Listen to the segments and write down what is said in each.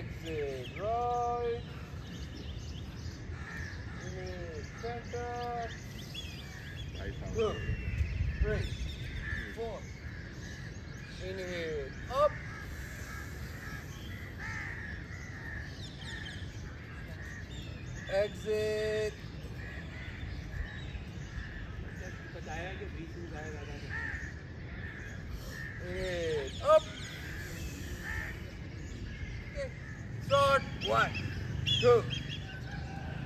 exit right, inhale center, 2, 3, 4, inhale up, exit, inhale up, okay. Start 1, 2,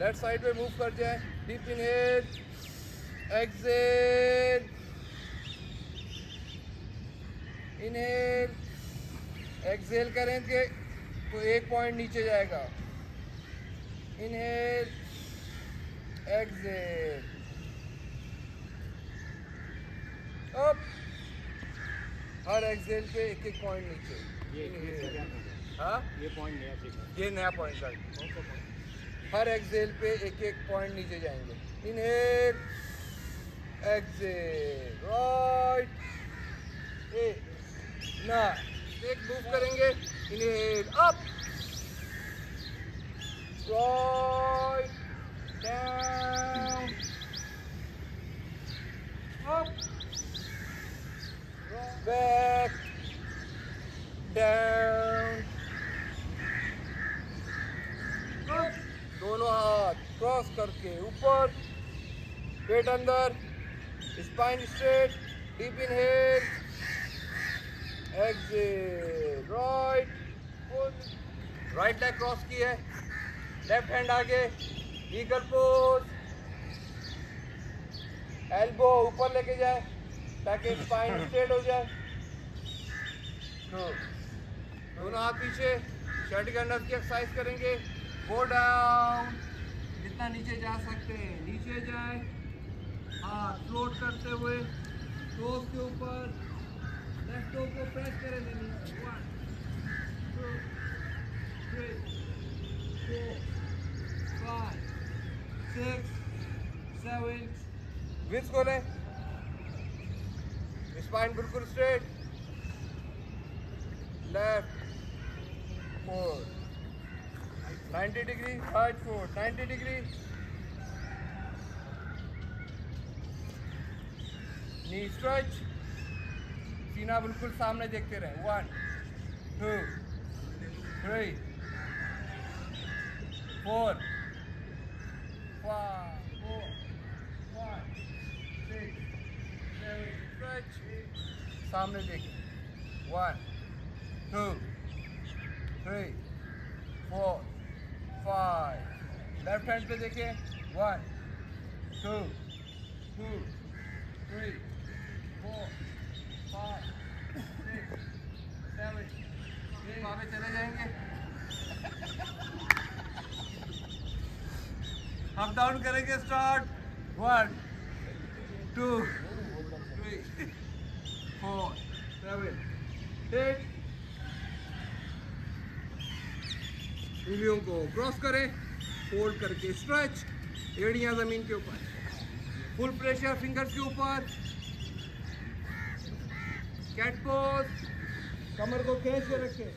left side पे move कर जाए, deep inhale, exhale, inhale, exhale करें कि तो 1 point नीचे जाएगा, इनहेल, एक्सेल, अप, हर एक्सेल पे 1-1 पॉइंट नीचे, हाँ ये पॉइंट नया सीखना, ये नया पॉइंट था, हर एक्सेल पे 1-1 पॉइंट नीचे जाएंगे, इनहेल, एक्सेल, राइट, 8, 9, एक मूव करेंगे, inhale, up, right, down, up, back, down, up, दोनों हाथ क्रॉस करके ऊपर, पेट अंदर, spine straight, deep inhale, exhale, right, full, right leg cross की है, लेफ्ट हैंड आगे, ईगल पोज, एल्बो ऊपर लेके जाए ताकि स्पाइन स्ट्रेट हो जाए, दोनों हाथ पीछे, शर्ट अंदर की एक्सरसाइज करेंगे, गो डाउन, जितना नीचे जा सकते हैं नीचे जाए, हाथ फ्लोट करते हुए टोस के ऊपर, लेफ्ट टो को प्रेस करें, 1, 2, 3, 4, 5, 6, 7, विंग्स खोलें, स्पाइन बिल्कुल straight, left 4, 90 degree, right 4, 90 degree, knee stretch, सीना बिल्कुल सामने देखते रहे, 1, 2, 3, 4, 5, 6, 7, स्ट्रेच, सामने देखें, 1, 2, 3, 4, 5, लेफ्ट हैंड पे देखें, 1, 2, 3, 4, 5, 6, 7, वहाँ पे चले जाएंगे, अप डाउन करेंगे, स्टार्ट, 1, 2, 3, 4, 7, 8, उंगलियों को क्रॉस करें, फोल्ड करके स्ट्रेच, एड़ियां जमीन के ऊपर, फुल प्रेशर फिंगर्स के ऊपर, कैट पोज, कमर को खींच के रखें,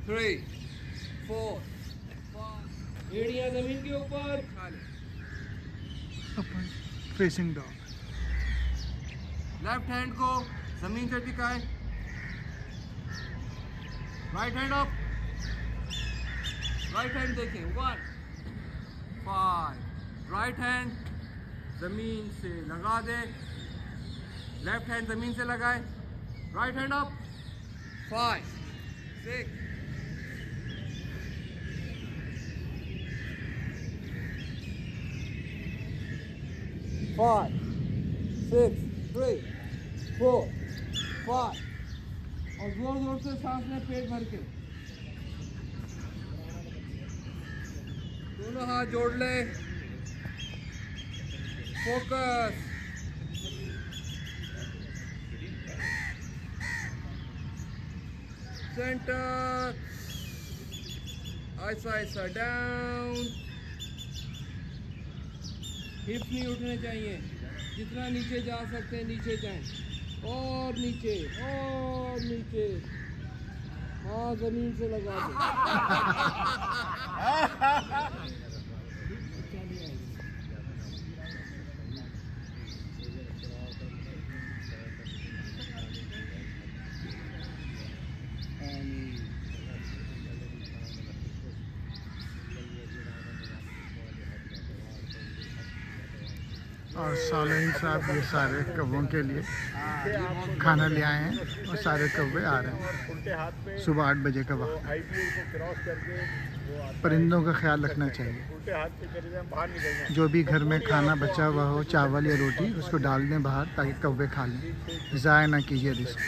3, 4, 5, एड़ियां जमीन के ऊपर, फेसिंग डॉग, लेफ्ट हैंड को जमीन से टिकाएं, right hand up, right hand देखें, 1, 5, राइट हैंड जमीन से लगा दे, लेफ्ट हैंड जमीन से लगाए, राइट हैंड अप, 5, 6, 5, 6, 3, 4, 5, और जोर जोर से सांस लें, पेट भर के, दोनों हाथ जोड़ ले, फोकस, सेंटर, ऐसा ऐसा डाउन, हिप्स नहीं उठने चाहिए, जितना नीचे जा सकते हैं नीचे जाएं, और नीचे, हाँ जमीन से लगा दो। और सालेन साहब ये सारे कौवों के लिए खाना ले आए हैं और सारे कौवे आ रहे हैं। सुबह 8 बजे का वक्त। परिंदों का ख्याल रखना चाहिए, जो भी घर में खाना बचा हुआ हो, चावल या रोटी, उसको डाल दें बाहर ताकि कौवे खा लें। ज़ाया ना कीजिए रिस्क।